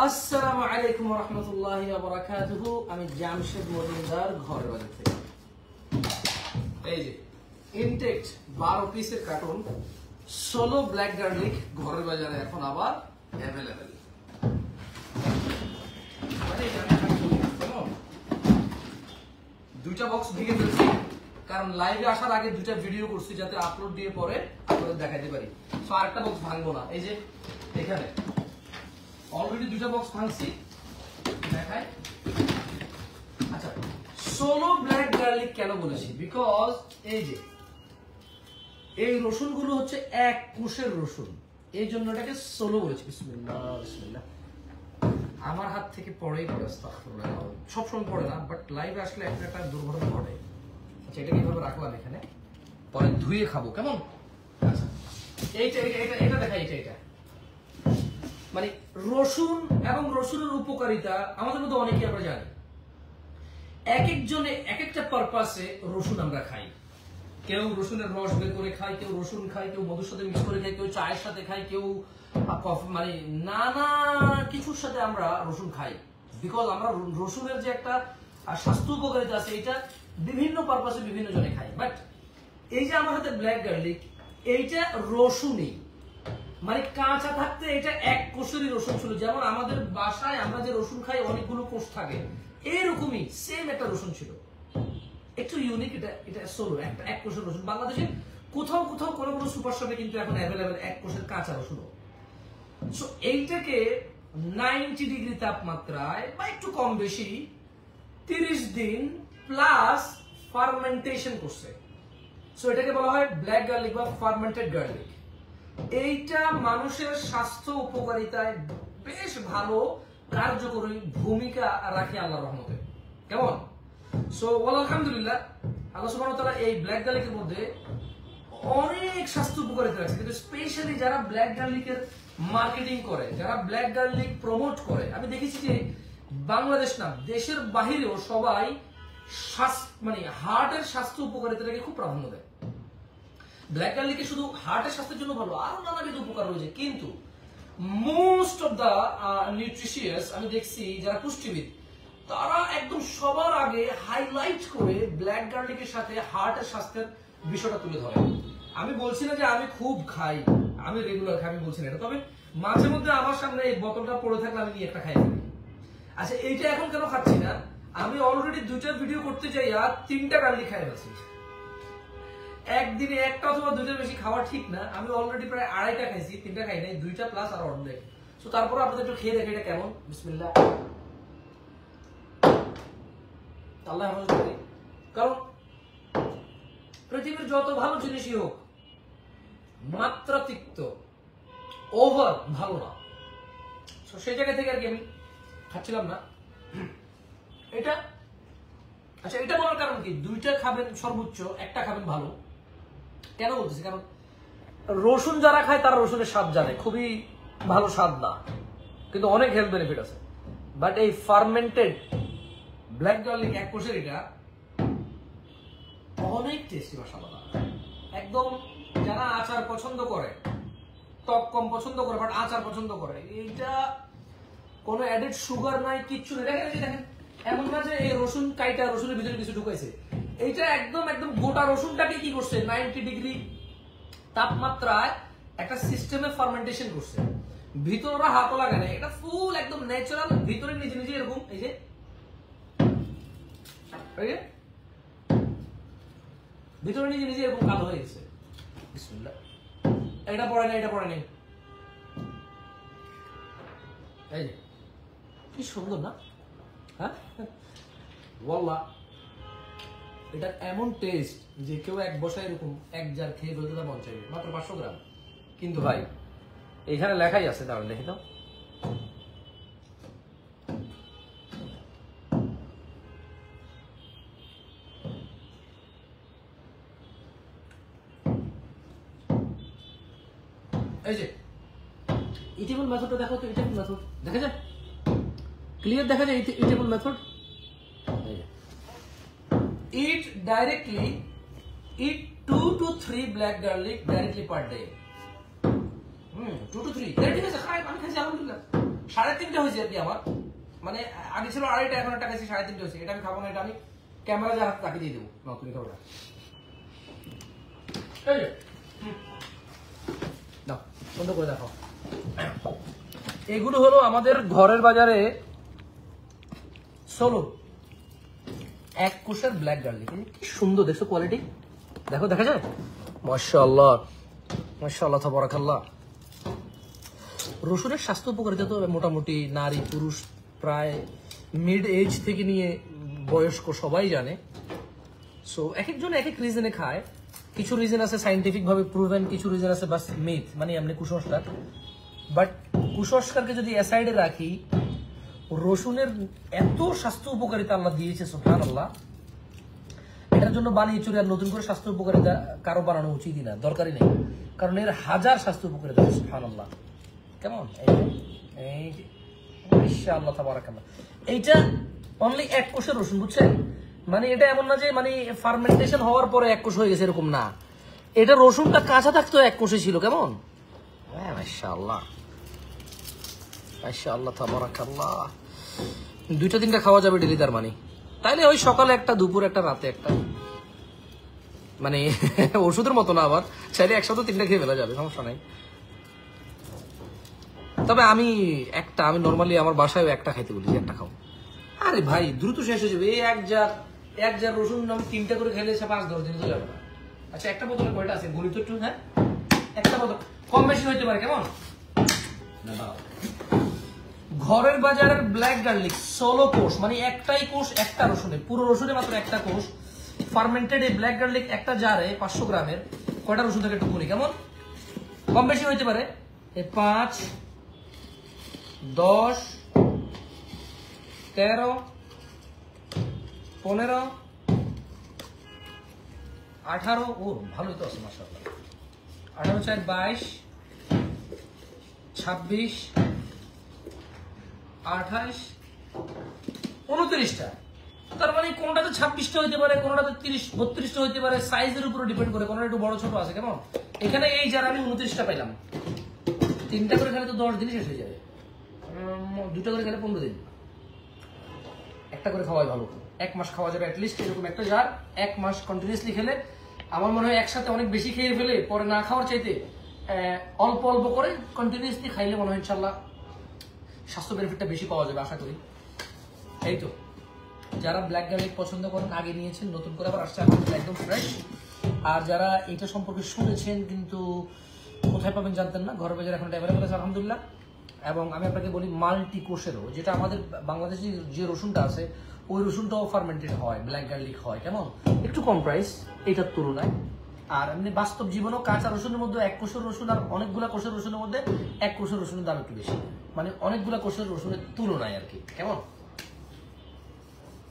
আসসালামু আলাইকুম ওয়া রাহমাতুল্লাহি ওয়া বারাকাতুহু। আমি জামশেদ মজুমদার ঘরের বাজার থেকে। এই যে ইনটেক্ট 12 পিসের কার্টুন 16 ব্ল্যাক গার্লিক ঘরের বাজারে এখন আবার অ্যাভেলেবেল। মানে দুইটা বক্স ভেঙে ফেলছি, কারণ লাইভে আসার আগে দুইটা ভিডিও করছি যাতে আপলোড দিয়ে পরে আপনাদের দেখাতে পারি। সো আরেকটা বক্স ভাঙবো না। এই যে এখানে অলরেডি দুইটা বক্স ভাঙছি, দেখাই। আচ্ছা, 16 ব্ল্যাক গার্লিক কেন বলেছি? বিকজ এই রসুনগুলো হচ্ছে এক কোষের রসুন, এই জন্য এটাকে 16 বলেছি। বিসমিল্লাহ বিসমিল্লাহ। আমার হাত থেকে পড়েই পড়ে, আস্তাগফিরুল্লাহ। সবসময় পড়ে না, বাট লাইভে আসলে একটা দুর্ঘটনা ঘটে। আচ্ছা, এটা কিভাবে রাখলাম এখানে, পরে ধুয়ে খাবো কেমন? আচ্ছা, এটা দেখাই। এটা মানে রসুন এবং রসুনের উপকারিতা আমাদের মধ্যে অনেকে আমরা জানি। এক একজনে এক একটা পারপাসে রসুন আমরা খাই। কেউ রসুনের রস বের করে খায়, কেউ রসুন খায়, কেউ মধুর সাথে মিক্স করে খায়, কেউ চায়ের সাথে খায়, কেউ মানে নানা কিছুর সাথে আমরা রসুন খাই। বিকজ আমরা রসুনের যে একটা স্বাস্থ্য উপকারিতা আছে, এটা বিভিন্ন পারপাসে বিভিন্ন জনে খাই। বাট এই যে আমার হাতে ব্ল্যাক গার্লিক, এইটা রসুনই, মানে কাঁচা থাকতে এটা এক কোষেরই রসুন ছিল। যেমন আমাদের বাসায় আমরা যে রসুন খাই অনেকগুলো কোষ থাকে, এইরকমই সেম একটা রসুন ছিল। একটু ইউনিক, এটা 16 একটা এক কোষের রসুন। বাংলাদেশে কোথাও কোথাও কোনো সুপার শপে কিন্তু এখন অ্যাভেলেবেল এক কোষের কাঁচা রসুন। সো এইটাকে 90 ডিগ্রি তাপমাত্রায় বা একটু কম বেশি 30 দিন প্লাস ফার্মেন্টেশন করছে। সো এটাকে বলা হয় ব্ল্যাক গার্লিক বা ফার্মেন্টেড গার্লিক। এইটা মানুষের স্বাস্থ্য উপকারিতায় বেশ ভালো কার্যকরী ভূমিকা রাখে আল্লাহর রহমতে। কেমন? সো আলহামদুলিল্লাহ, আল্লাহ সুবহানাহু ওয়া তাআলা এই ব্ল্যাক গার্লিকের মধ্যে অনেক স্বাস্থ্য উপকারিতা আছে। কিন্তু স্পেশালি যারা ব্ল্যাক গার্লিকের মার্কেটিং করে, যারা ব্ল্যাক গার্লিক প্রমোট করে, আমি দেখেছি যে বাংলাদেশ না, দেশের বাহিরেও সবাই মানে হার্টের স্বাস্থ্য উপকারিতাটাকে খুব প্রাধান্য দেয়। ব্ল্যাক গার্লিকে শুধু হার্টের স্বাস্থ্যের জন্য ভালো, আরো নানাবিধ উপকার রয়েছে। কিন্তু মোস্ট অফ দা নিউট্রিশিয়াস আমি দেখছি যারা পুষ্টিবিদ, তারা একদম সবার আগে হাইলাইট করে ব্ল্যাক গার্লিকের সাথে হার্টের স্বাস্থ্যের বিষয়টা তুলে ধরে। আমি বলছি না যে আমি খুব খাই, আমি রেগুলার খাই, আমি বলছি না এটা। তবে মাঝে মধ্যে আমার সামনে এই বোতলটা পড়ে থাকলে আমি নিয়ে একটা খাই ফেলি। আচ্ছা, এইটা এখন কেন খাচ্ছি না? আমি অলরেডি দুইটা ভিডিও করতে যাই আর 3টা গার্লিক খাই ফেলছি। একদিনে একটা অথবা দুইটার বেশি খাওয়া ঠিক না। আমি অলরেডি প্রায় 2.5টা খাইছি, 3টা খাই নাই, 2টা প্লাস আর অর্ধেক। সো তারপরে আপনাদের একটু খেয়ে দেখে এটা কেমন। বিসমিল্লাহ। আল্লাহ হেফাজত করি। কারণ পৃথিবীর যত ভালো জিনিসই হোক, মাত্রাতিরিক্ত ওভার ভালো না। সেই জায়গা থেকে আর কি আমি খাচ্ছিলাম না এটা। আচ্ছা, এটা বলার কারণ কি? 2টা খাবেন সর্বোচ্চ, একটা খাবেন ভালো। কেন বলতেছি? কারণ রসুন যারা খায় তারা রসুনের স্বাদ জানে, খুবই ভালো স্বাদ না, কিন্তু অনেক হেলথ বেনিফিট আছে। বাট এই ফার্মেন্টেড ব্ল্যাক গার্লিক এক কোষের, এটা অনেক টেস্টি, মাশাআল্লাহ। একদম যারা আচার পছন্দ করে, টক কম পছন্দ করে বাট আচার পছন্দ করে, এইটা কোনো অ্যাডেড সুগার নাই, কিচ্ছু নেই। দেখেন এমন না যে এই রসুন কাইটা রসুনের ভিতরে কিছু ঢুকাইছে। এইটা একদম গোটা রসুনটাকে কি করছে, 90 ডিগ্রি তাপমাত্রায় একটা সিস্টেমে ফার্মেন্টেশন করছে। ভিতরে ওরা হাতও লাগে না, এটা ফুল একদম ন্যাচারাল, ভিতরে নিজে নিজে এরকম এই যে ভিতরে নিজে নিজে এরকম কালো হয়ে গেছে। বিসমিল্লাহ। এটা পড়ে নেই, এটা পড়ে নেই। এই যে কি সুন্দর না? হ্যাঁ ওয়াল্লাহ, এটা এমন টেস্ট যে কেউ এক বসায় এরকম এক জার খেয়ে ফেলতে মন চাইবে। মাত্র 500 গ্রাম। কিন্তু ভাই এখানে লেখাই আছে, দাঁড়ান দেখি তো। এই যে ইটেবল মেথডটা দেখো তো। ইটেবল মেথড দেখা যায়, ক্লিয়ার দেখা যায়। Eatable method, eat directly, eat 2 to 3 black garlic directly per day. 2 to 3 ঠিক আছে, খাই, আমি খাইছি আলহামদুলিল্লাহ। 3.5 হয়েছে আর কি আমার, মানে আগে ছিল 2.5, এখন একটা খাইছি 3.5 হয়েছে। এটা আমি খাবো না, এটা আমি ক্যামেরা যার হাতে তাকে দিয়ে দেবো। না তুমি খাবো না, দাও বন্ধ করে দেখো। এগুলো হলো আমাদের ঘরের বাজারে সোলো 1 কোষের ব্ল্যাক গার্লিক। কি সুন্দর দেখছো কোয়ালিটি, দেখো দেখা যায়, মাশাআল্লাহ মাশাআল্লাহ তাবারাকাল্লাহ। রসুনের স্বাস্থ্য উপকারিতা তো মোটামুটি নারী পুরুষ প্রায় মিড এজ থেকে নিয়ে বয়স্ক সবাই জানে। সো এক একজন এক এক রিজনে খায়। কিছু রিজন আছে সাইন্টিফিক ভাবে প্রুভেন, কিছু রিজন আছে বাস মিথ, মানে এমনি কুসংস্কার। বাট কুসংস্কারকে যদি অ্যাসাইডে রাখি, রসুনের এত স্বাস্থ্য উপকারিতা আল্লাহ দিয়েছে সুবহানাল্লাহ। এটার জন্য বানিয়ে চুরি আর নতুন করে স্বাস্থ্য উপকারিতা কারো বানানো উচিতই না, দরকারই নেই, কারণ এর হাজার স্বাস্থ্য উপকারিতা আছে সুবহানাল্লাহ। কেমন এই ইনশাআল্লাহ তাবারাকাল্লাহ। এইটা অনলি 1 কোষের রসুন, বুঝছেন? মানে এটা এমন না যে মানে ফার্মেন্টেশন হওয়ার পরে 1 কোষ হয়ে গেছে, এরকম না। এটা রসুনটা কাঁচা থাকতো 1 কোষে ছিল। কেমন মাশাআল্লাহ মাশাআল্লাহ তাবারাকাল্লাহ। 2-3টা খাওয়া যাবে ডেলি, তার মানে তাইলে ওই সকালে একটা, দুপুর একটা, রাতে একটা, মানে ওষুধের মতো না, আবার চাইলে একসাথে 3টা খেয়ে ফেলা যাবে, সমস্যা নাই। তবে আমি নর্মালি আমার বাসায় একটা খাইতে বলি, একটা খাও। আরে ভাই দ্রুত শেষ হয়ে যাবে। এই এক জার রসুন আমি 3টা করে খেলে 5-10 দিন তো যাবে না। আচ্ছা একটা বোতলে কয়টা আছে গণিত একটু? হ্যাঁ একটা বোতল, কম বেশি হইতে পারে। কেমন ঘরের বাজারের ব্ল্যাক গার্লিক 16 কোষ, মানে একটাই কোষ একটা রসুনে, পুরো রসুনে মাত্র একটা কোষ। ফার্মেন্টেড এই ব্ল্যাক গার্লিক একটা জারে 500 গ্রামের কয়টা রসুন থেকে একটু গুনি। কেমন কম বেশি হইতে পারে? 5, 10, 13, 15, 18, ও ভালোই তো আছে মাশাআল্লাহ। 18, 4, 22, 26, 28, 29টা। তার মানে কোনটাতে 26টা হইতে পারে, কোনটাতে 30-32টা হইতে পারে, সাইজের উপর ডিপেন্ড করে, কোনটা একটু বড় ছোট আছে। কেমন এখানে এই যারা আমি 29টা পাইলাম, 3টা করে খেলে তো 10 দিনই শেষ হয়ে যাবে, 2টা করে খেলে 15 দিন। একটা করে খাওয়াই ভালো, 1 মাস খাওয়া যাবে অ্যাটলিস্ট। এরকম একটা জার 1 মাস কন্টিনিউসলি খেলে আমার মনে হয় একসাথে অনেক বেশি খেয়ে ফেলে পরে না খাওয়ার চাইতে অল্প অল্প করে কন্টিনিউসলি খাইলে মনে হয় ইনশাল্লাহ স্বাস্থ্য বেনিফিটটা বেশি পাওয়া যাবে আশা করি। এই তো যারা ব্ল্যাক গার্লিক পছন্দ করেন, আগে নিয়েছেন, নতুন করে আবার আসছে একদম ফ্রেশ। আর যারা এটা সম্পর্কে শুনেছেন কিন্তু কোথায় পাবেন জানতেন না, ঘরের বাজারে এখন অ্যাভেলেবল আছে আলহামদুলিল্লাহ। এবং আমি আপনাকে বলি মাল্টি কোষেরও, যেটা আমাদের বাংলাদেশে যে রসুনটা আছে ওই রসুনটাও ফার্মেন্টেড হয়, ব্ল্যাক গার্লিক হয়। কেমন একটু কম প্রাইস এটার তুলনায়। আর এমনি বাস্তব জীবনেও কাঁচা রসুনের মধ্যে 1 কোষের রসুন আর অনেকগুলা কোষের রসুনের মধ্যে 1 কোষের রসুনের দাম একটু বেশি, মানে অনেকগুলা কোষের রসুনের তুলনায় আর কি। কেমন